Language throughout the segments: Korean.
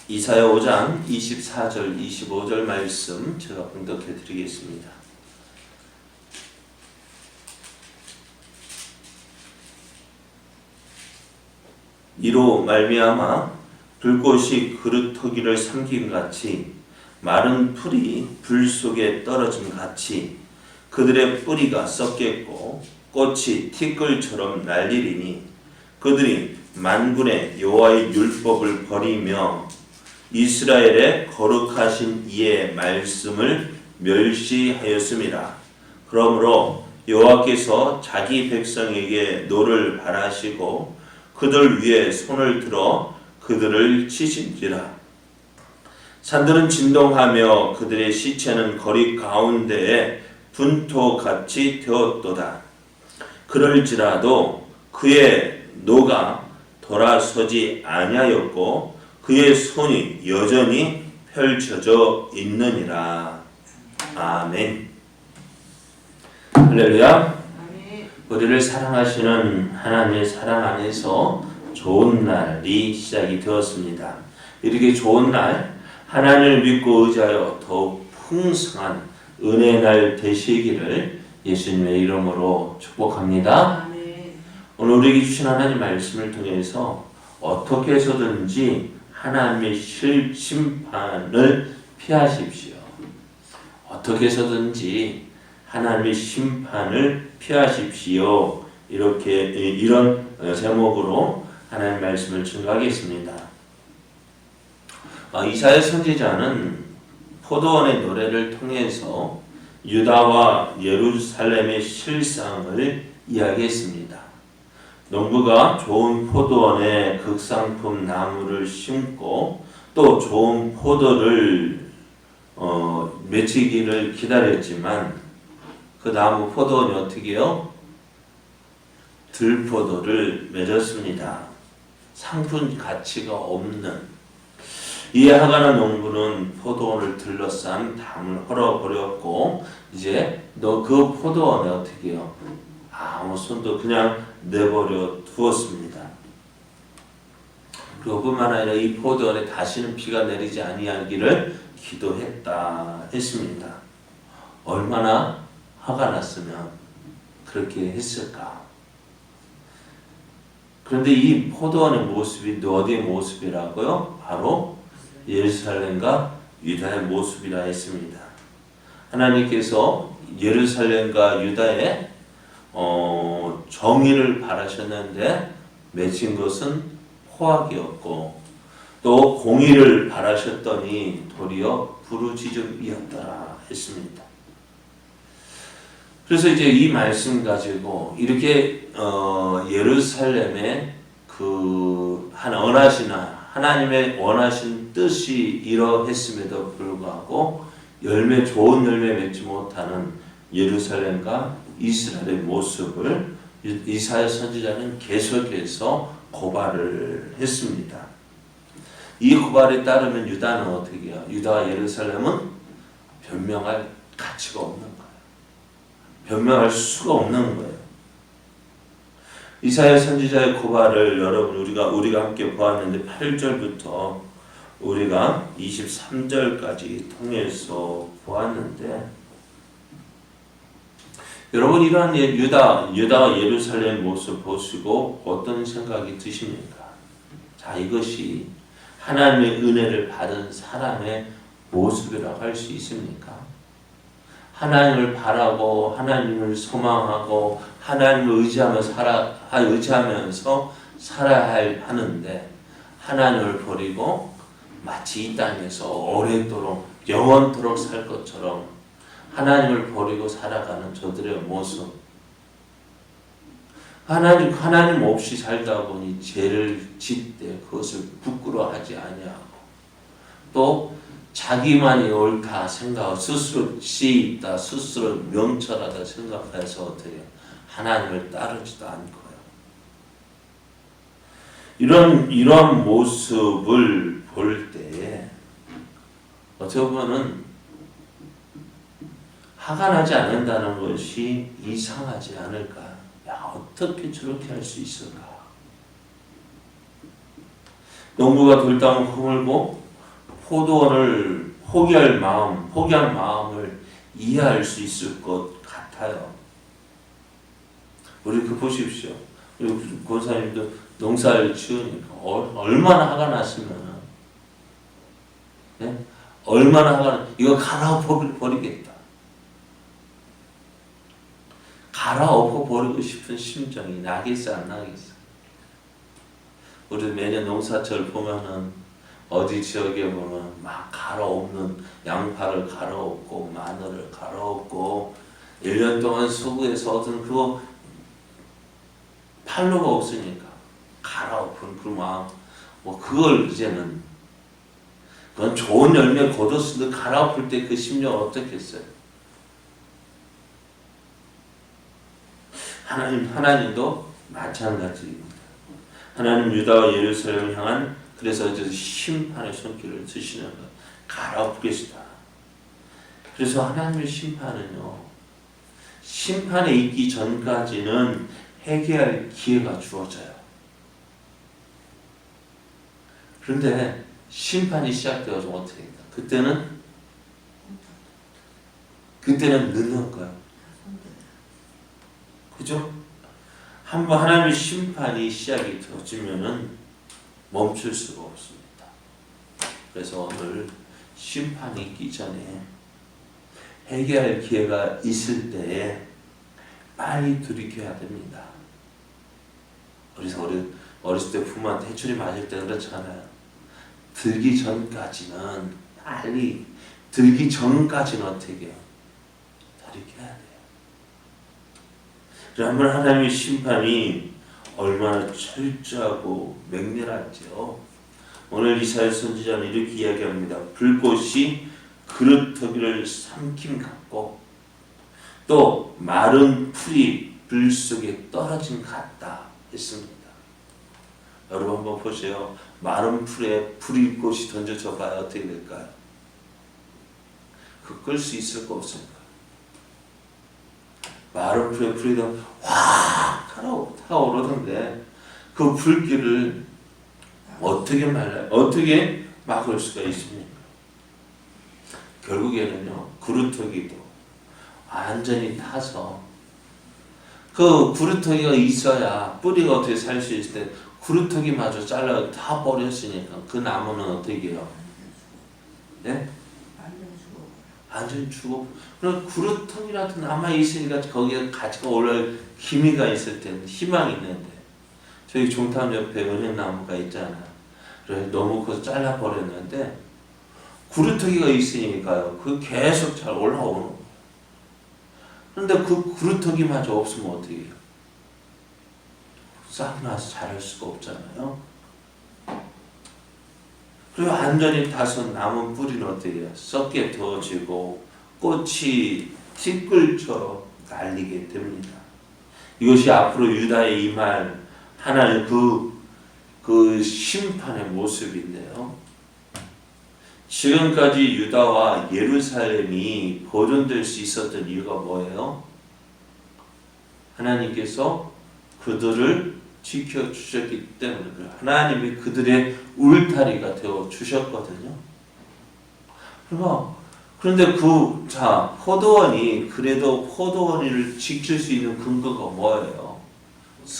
이사야 5장 24절 25절 말씀 제가 봉독해 드리겠습니다. 이로 말미암아 불꽃이 그루터기를 삼김같이 마른 풀이 불 속에 떨어짐 같이 그들의 뿌리가 썩겠고 꽃이 티끌처럼 날리리니 그들이 만군의 여호와의 율법을 버리며 이스라엘의 거룩하신 이의 말씀을 멸시하였음이라. 그러므로 여호와께서 자기 백성에게 노를 발하시고 그들 위에 손을 들어 그들을 치신지라. 산들은 진동하며 그들의 시체는 거리 가운데에 분토같이 되었도다. 그럴지라도 그의 노가 돌아서지 아니하였고 그의 손이 여전히 펼쳐져 있느니라. 아멘. 할렐루야. 우리를 사랑하시는 하나님의 사랑 안에서 좋은 날이 시작이 되었습니다. 이렇게 좋은 날 하나님을 믿고 의지하여 더욱 풍성한 은혜의 날 되시기를 예수님의 이름으로 축복합니다. 오늘 우리에게 주신 하나님 말씀을 통해서 어떻게 해서든지 하나님의 심판을 피하십시오. 어떻게 해서든지 하나님의 심판을 피하십시오. 이런 제목으로 하나님 말씀을 증거하겠습니다. 이사야 선지자는 포도원의 노래를 통해서 유다와 예루살렘의 실상을 이야기했습니다. 농부가 좋은 포도원에 극상품 나무를 심고 또 좋은 포도를 맺히기를 기다렸지만 그 나무 포도원이 어떻게 해요? 들포도를 맺었습니다. 상품 가치가 없는. 이에 하가나 농부는 포도원을 둘러싼 담을 헐어버렸고 이제 너 그 포도원에 어떻게 해요? 아무 손도 그냥 내버려 두었습니다. 그리고 뿐만 아니라 이 포도원에 다시는 비가 내리지 아니하기를 기도했다 했습니다. 얼마나 화가 났으면 그렇게 했을까? 그런데 이 포도원의 모습이 어디의 모습이라고요? 바로 예루살렘과 유다의 모습이라 했습니다. 하나님께서 예루살렘과 유다의 정의를 바라셨는데 맺힌 것은 포악이었고 또 공의를 바라셨더니 도리어 부르짖음이었더라 했습니다. 그래서 이제 이 말씀 가지고 이렇게 예루살렘의 그 하나님의 원하신 뜻이 이러했음에도 불구하고 좋은 열매 맺지 못하는 예루살렘과 이스라엘의 모습을 이사야 선지자는 계속해서 고발을 했습니다. 이 고발에 따르면 유다는 어떻게 해요? 유다와 예루살렘은 변명할 가치가 없는 거예요. 변명할 수가 없는 거예요. 이사야 선지자의 고발을 여러분 우리가 함께 보았는데 8절부터 우리가 23절까지 통해서 보았는데 여러분 이러한 유다와 예루살렘 모습 보시고 어떤 생각이 드십니까? 자, 이것이 하나님의 은혜를 받은 사람의 모습이라고 할 수 있습니까? 하나님을 바라고 하나님을 소망하고 하나님을 의지하면서 살아야 하는데 하나님을 버리고 마치 이 땅에서 오래도록 영원토록 살 것처럼 하나님을 버리고 살아가는 저들의 모습. 하나님 없이 살다 보니 죄를 짓되 그것을 부끄러워하지 아니하고 또 자기만이 옳다 생각하고 스스로 지혜 있다 스스로 명철하다 생각해서 어떻게 하나님을 따르지도 않고요. 이런 모습을 볼 때에 어떻게 보면은 화가 나지 않는다는 것이 이상하지 않을까? 야, 어떻게 저렇게 할 수 있을까? 농부가 돌담을 허물고 포도원을 포기할 마음을 이해할 수 있을 것 같아요. 우리 그 보십시오. 우리 권사님도 농사를 지으니까 얼마나 화가 났으면, 네? 얼마나 화가 이거 갈아엎어 버리겠다. 갈아엎어 버리고 싶은 심정이 나겠어 안 나겠어? 우리 매년 농사철 보면은 어디 지역에 보면 막 갈아엎는 양파를 갈아엎고 마늘을 갈아엎고 1년 동안 수고해서 얻은 그거 팔로가 없으니까 갈아엎은 그 마음, 뭐 그걸 이제는 그건 좋은 열매 거뒀을 때 갈아엎을 때 그 심정은 어떻겠어요? 하나님도 마찬가지입니다. 하나님 유다와 예루살렘을 향한 그래서 이제 심판의 손길을 드시는 것, 갈아엎겠다. 그래서 하나님의 심판은요, 심판에 있기 전까지는 회개할 기회가 주어져요. 그런데 심판이 시작되어서 어떻게 됩니까? 그때는 늦는 거예요. 그죠? 한번 하나님의 심판이 시작이 되어지면은 멈출 수가 없습니다. 그래서 오늘 심판이 있기 전에 회개할 기회가 있을 때에 빨리 돌이켜야 됩니다. 그래서 우리 어렸을 때 부모한테 해초리 맞을 때 그렇잖아요. 들기 전까지는 어떻게 해요? 돌이켜야 돼요. 그러면 하나님의 심판이 얼마나 철저하고 맹렬하죠. 오늘 이사야 선지자는 이렇게 이야기합니다. 불꽃이 그루터기를 삼킴 같고 또 마른 풀이 불 속에 떨어진 같다 했습니다. 여러분 한번 보세요. 마른 풀에 불꽃이 던져져 봐야 어떻게 될까요? 그 끌 수 있을 거 없습니까? 마른 풀에 불이 확 타오르던데 그 불길을 어떻게 막을 수가 있습니까? 결국에는요, 그루터기도 완전히 타서 그 그루터기가 있어야 뿌리가 어떻게 살 수 있을 때 그루터기마저 잘라 다 버렸으니까 그 나무는 어떻게 해요? 네? 완전히 죽어. 그럼 그루터기라도 남아 있으니까 거기에 가지가 올라올 기미가 있을 때는 희망이 있는데 저희 종탑 옆에 은행나무가 있잖아요. 그래서 너무 커서 잘라 버렸는데 그루터기가 있으니까요. 그 계속 잘 올라오는 거예요. 그런데 그 그루터기마저 없으면 어떻게 해요? 싹 나서 자랄 수가 없잖아요. 그리고 완전히 타서 남은 뿌리는 어떻게 해요? 썩게 되어지고 꽃이 티끌처럼 날리게 됩니다. 이것이 앞으로 유다에 임할 하나의 그 심판의 모습인데요. 지금까지 유다와 예루살렘이 보존될 수 있었던 이유가 뭐예요? 하나님께서 그들을 지켜주셨기 때문에 하나님이 그들의 울타리가 되어 주셨거든요. 그런데 포도원이 그래도 포도원을 지킬 수 있는 근거가 뭐예요?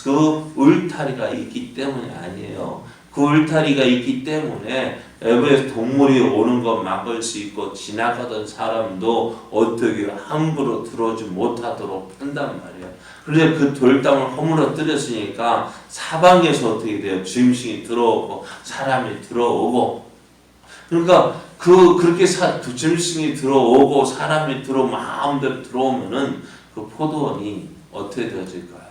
그 울타리가 있기 때문이 아니에요. 그 울타리가 있기 때문에 외부에서 동물이 오는 거 막을 수 있고 지나가던 사람도 어떻게 함부로 들어오지 못하도록 한단 말이에요. 그런데 그 돌담을 허물어뜨렸으니까 사방에서 어떻게 돼요? 짐승이 들어오고 사람이 들어오고 그러니까 그렇게 짐승이 들어오고 사람이 마음대로 들어오면은 그 포도원이 어떻게 되어질까요?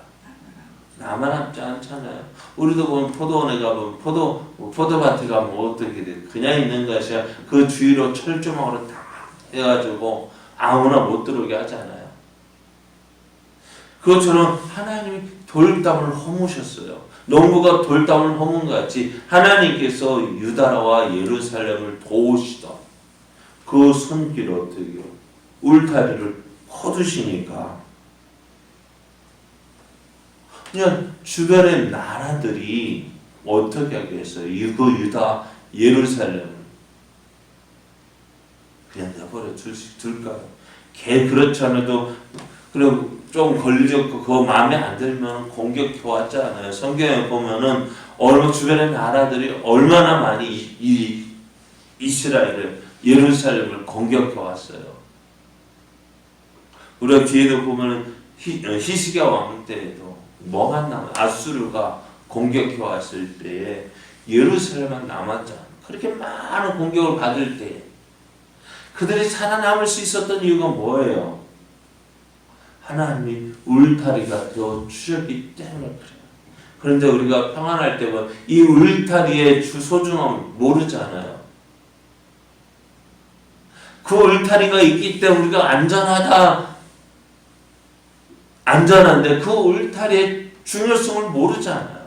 남아남지 않잖아요. 우리도 보면 포도원에 가면 포도밭에 가면 어떻게 돼? 그냥 있는 것이 아니라 그 주위로 철조망으로 다 해가지고 아무나 못 들어오게 하잖아요. 그것처럼 하나님이 돌담을 허무셨어요. 농부가 돌담을 허문 같이 하나님께서 유다와 예루살렘을 도우시던 그 손길을 어떻게 해요? 울타리를 퍼두시니까 그냥 주변의 나라들이 어떻게 하겠어요? 그 유다 예루살렘을 내버려 둘까요? 그렇지 않아도 그럼 좀 걸렸고 그거 마음에 안 들면 공격해 왔잖아요. 성경에 보면은 주변의 나라들이 얼마나 많이 이 이스라엘을 예루살렘을 공격해 왔어요. 우리가 뒤에도 보면은 히스기야 왕 때에도 뭐만 남아 아수르가 공격해 왔을 때에 예루살렘만 남았잖아. 그렇게 많은 공격을 받을 때 그들이 살아남을 수 있었던 이유가 뭐예요? 하나님이 울타리가 되어 주셨기 때문에 그래요. 그런데 우리가 평안할 때면 이 울타리의 소중함을 모르잖아요. 그 울타리가 있기 때문에 우리가 안전한데 그 울타리의 중요성을 모르잖아요.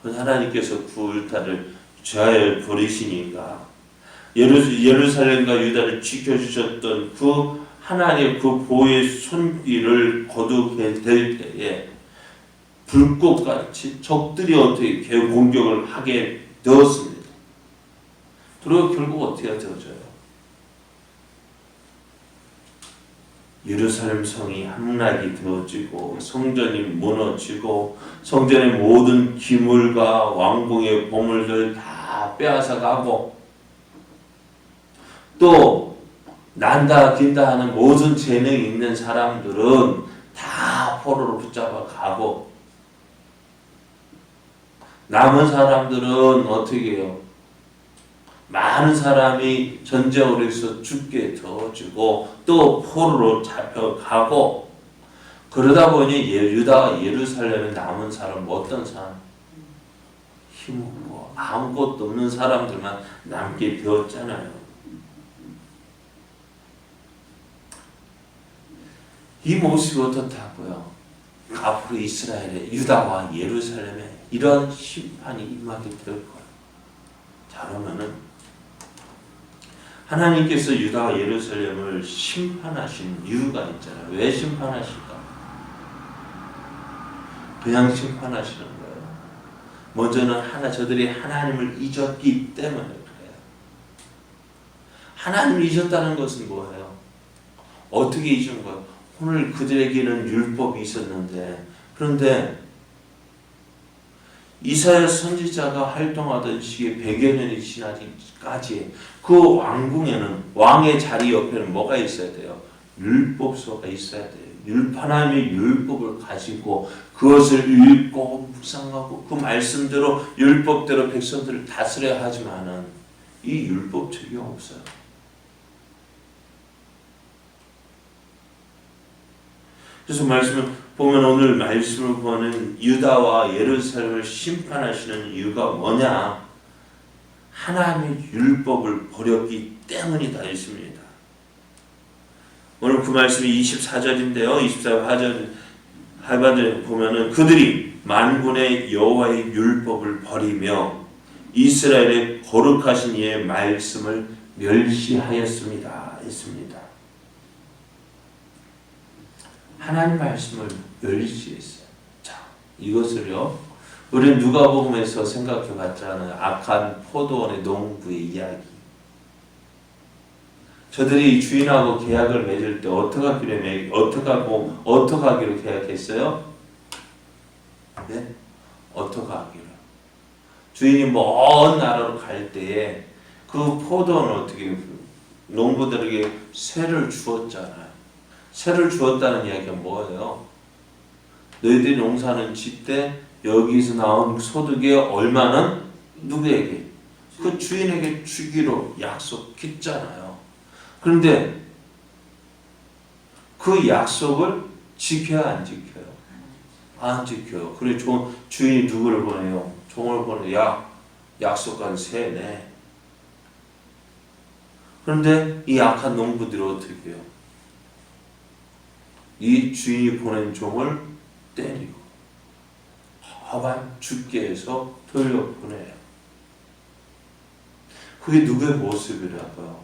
하나님께서 그 울타리를 잘 버리시니까 예루살렘과 유다를 지켜주셨던 그 하나님의 그 보호의 손길을 거두게 될 때에 불꽃같이 적들이 어떻게 공격을 하게 되었습니다. 그리고 결국 어떻게 되어져요? 예루살렘 성이 함락이 되어지고 성전이 무너지고 성전의 모든 기물과 왕궁의 보물들 다 빼앗아가고 또 난다 긴다 하는 모든 재능이 있는 사람들은 다 포로로 붙잡아 가고 남은 사람들은 어떻게 해요? 많은 사람이 전쟁으로 해서 죽게 되어지고 또 포로로 잡혀가고 그러다 보니 유다와 예루살렘에 남은 사람 어떤 사람? 힘없고 아무것도 없는 사람들만 남게 되었잖아요. 이 모습이 어떻다고요? 앞으로 이스라엘의 유다와 예루살렘에 이런 심판이 임하게 될 거예요. 자, 그러면은 하나님께서 유다와 예루살렘을 심판하신 이유가 있잖아요. 왜 심판하실까? 그냥 심판하시는 거예요. 먼저는 저들이 하나님을 잊었기 때문에 그래요. 하나님을 잊었다는 것은 뭐예요? 어떻게 잊은 거예요? 오늘 그들에게는 율법이 있었는데 그런데 이사야 선지자가 활동하던 시기에 100여 년이 지나기까지 그 왕궁에는 왕의 자리 옆에는 뭐가 있어야 돼요? 율법서가 있어야 돼요. 하나님의 율법을 가지고 그것을 읽고 묵상하고 그 말씀대로 율법대로 백성들을 다스려야 하지만은 이 율법책이 없어요. 그래서 말씀을 보면 오늘 말씀을 보는 유다와 예루살렘을 심판하시는 이유가 뭐냐? 하나님의 율법을 버렸기 때문이다 있습니다. 오늘 그 말씀이 24절인데요. 24절 하반절에 보면은 그들이 만군의 여호와의 율법을 버리며 이스라엘의 거룩하신 이의 말씀을 멸시하였습니다. 했습니다. 하나님 말씀을 멸시했어요. 자, 이것을요, 우리는 누가복음에서 생각해 봤잖아요. 악한 포도원의 농부의 이야기. 저들이 주인하고 계약을 맺을 때 어떻게 하기로 계약했어요? 네? 어떻게 하기로? 주인이 먼 나라로 갈 때에 그 포도원을 어떻게 농부들에게 세를 주었잖아요. 세를 주었다는 이야기가 뭐예요? 너희들이 농사는 짓되 여기서 나온 소득의 얼마는 누구에게? 그 주인에게 주기로 약속했잖아요. 그런데 그 약속을 지켜야 안 지켜요? 안 지켜요. 그래 주인이 누구를 보내요? 종을 보내요. 약속한 세네. 그런데 이 악한 농부들이 어떻게 해요? 이 주인이 보낸 종을 때리고 하반 죽게 해서 돌려보내요. 그게 누구의 모습이라고요?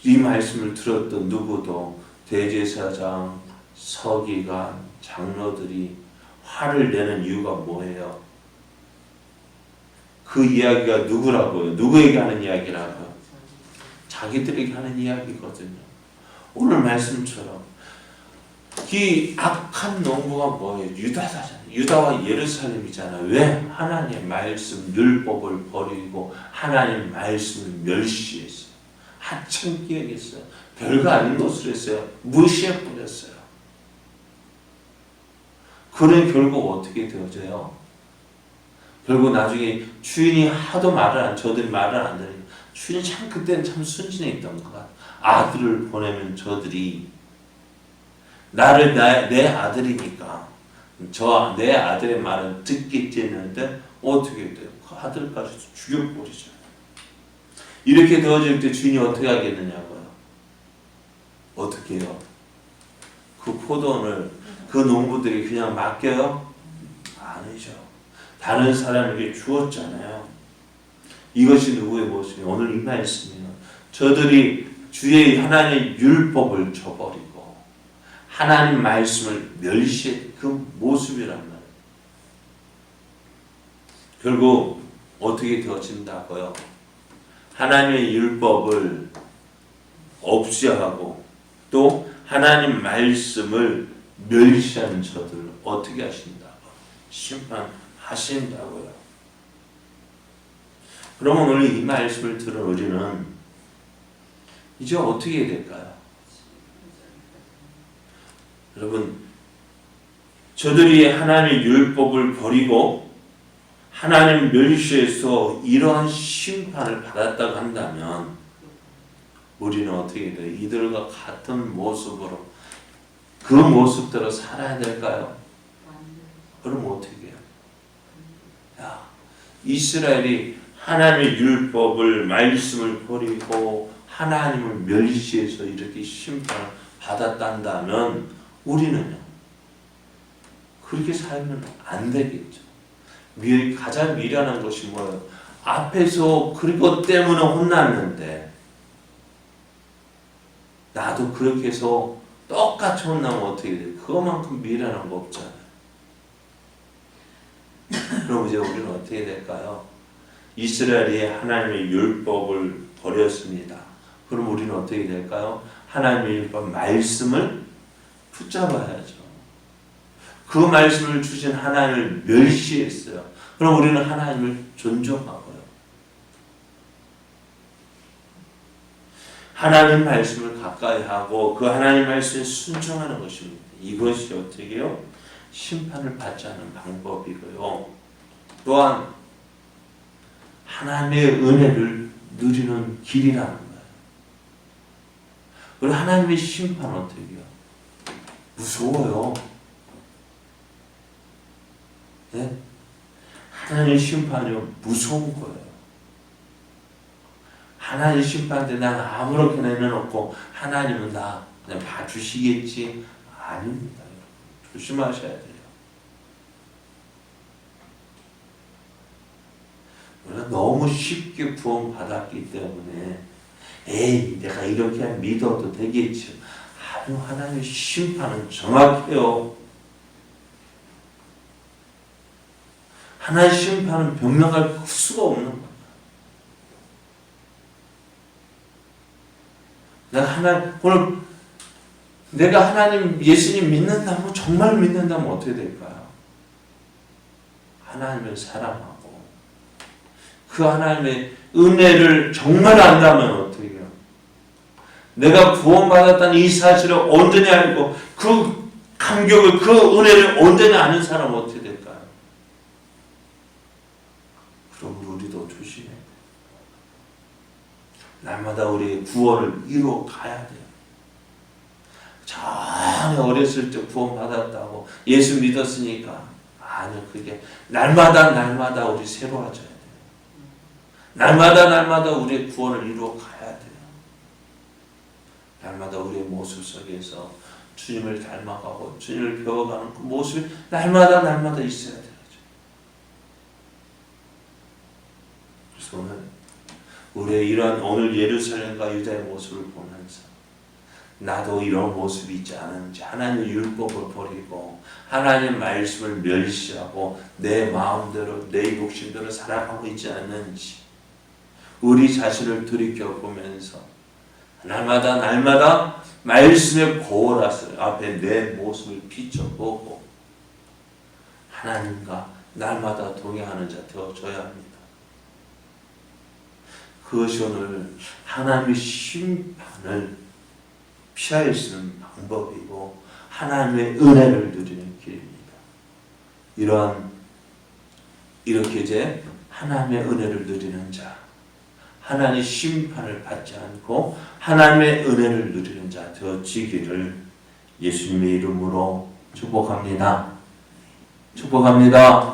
이 말씀을 들었던 누구도 대제사장, 서기관, 장로들이 화를 내는 이유가 뭐예요? 그 이야기가 누구라고요? 누구에게 하는 이야기라고요? 자기들에게 하는 이야기거든요. 오늘 말씀처럼 이 악한 농부가 뭐예요? 유다잖아요. 유다와 예루살렘이잖아요. 왜? 하나님의 말씀, 율법을 버리고 하나님의 말씀을 멸시했어요. 하찮게 여겼어요. 별거 아닌 것을 했어요. 무시해버렸어요. 그런 결국 어떻게 되어져요? 결국 나중에 주인이 하도 저들이 말을 안 들으니까 주인이 참 그때는 참 순진했던 것 같아요. 아들을 보내면 저들이 나를 내 아들이니까 내 아들의 말은 듣겠지 했는데 어떻게 돼요? 그 아들까지 죽여버리죠. 이렇게 되어질 때 주인이 어떻게 하겠느냐고요? 어떻게 해요? 그 포도원을 그 농부들이 그냥 맡겨요? 아니죠. 다른 사람에게 주었잖아요. 이것이 누구의 모습이에요? 오늘 이 말씀이에요. 저들이 주의 하나님의 율법을 저버리고 하나님 말씀을 멸시한 그 모습이란 말이에요. 결국 어떻게 되어진다고요? 하나님의 율법을 없이하고 또 하나님 말씀을 멸시하는 저들을 어떻게 하신다고? 심판하신다고요. 그러면 오늘 이 말씀을 들은 우리는 이제 어떻게 해야 될까요? 여러분, 저들이 하나님의 율법을 버리고 하나님 멸시해서 이러한 심판을 받았다고 한다면 우리는 어떻게 돼요? 이들과 같은 모습으로 그 모습대로 살아야 될까요? 그럼 어떻게 해요? 이스라엘이 하나님의 율법을 말씀을 버리고 하나님을 멸시해서 이렇게 심판을 받았단다면 우리는요 그렇게 살면 안 되겠죠. 가장 미련한 것이 뭐예요? 앞에서 그것 때문에 혼났는데 나도 그렇게 해서 똑같이 혼나면 어떻게 돼요? 그거만큼 미련한 거 없잖아요. 그럼 이제 우리는 어떻게 될까요? 이스라엘이 하나님의 율법을 버렸습니다. 그럼 우리는 어떻게 될까요? 하나님의 율법 말씀을 붙잡아야죠. 그 말씀을 주신 하나님을 멸시했어요. 그럼 우리는 하나님을 존중하고요. 하나님 말씀을 가까이 하고 그 하나님 말씀에 순종하는 것입니다. 이것이 어떻게 해요? 심판을 받지 않는 방법이고요. 또한 하나님의 은혜를 누리는 길이라는 거예요. 그리고 하나님의 심판은 어떻게 해요? 무서워요. 네? 하나님의 심판이 무서운 거예요. 하나님의 심판인데 난 아무렇게나 해놓고 하나님은 나 그냥 봐주시겠지? 아닙니다. 조심하셔야 돼요. 우리가 너무 쉽게 구원받았기 때문에 에이 내가 이렇게 믿어도 되겠지. 아주 하나님의 심판은 정확해요. 하나님의 심판은 변명할 수가 없는 거예요. 내가 하나님 예수님 믿는다면 정말 믿는다면 어떻게 될까요? 하나님을 사랑하고 그 하나님의 은혜를 정말 안다면 어떻게 해요? 내가 구원받았다는 이 사실을 온전히 알고 그 감격을 그 은혜를 온전히 아는 사람은 어떻게 될까요? 그럼 우리도 조심해야 돼요. 날마다 우리의 구원을 이루어 가야 돼요. 전에 어렸을 때 구원받았다고 예수 믿었으니까 아니요. 그게 날마다 우리 새로워져야 돼요. 날마다 우리의 구원을 이루어 가야 돼요. 날마다 우리의 모습 속에서 주님을 닮아가고 주님을 배워가는 그 모습이 날마다 있어야 되죠. 그래서 우리의 이러한 오늘 예루살렘과 유다의 모습을 보면서 나도 이런 모습이 있지 않은지 하나님의 율법을 버리고 하나님의 말씀을 멸시하고 내 마음대로 내 욕심대로 살아가고 있지 않는지 우리 자신을 돌이켜보면서 날마다 말씀의 보호라스 앞에 내 모습을 비춰보고 하나님과 날마다 동행하는 자 되어줘야 합니다. 그것이 오늘 하나님의 심판을 피할 수 있는 방법이고 하나님의 은혜를 누리는 길입니다. 이렇게 이제 하나님의 은혜를 누리는 자, 하나님의 심판을 받지 않고 하나님의 은혜를 누리는 자 되어지기를 예수님의 이름으로 축복합니다. 축복합니다.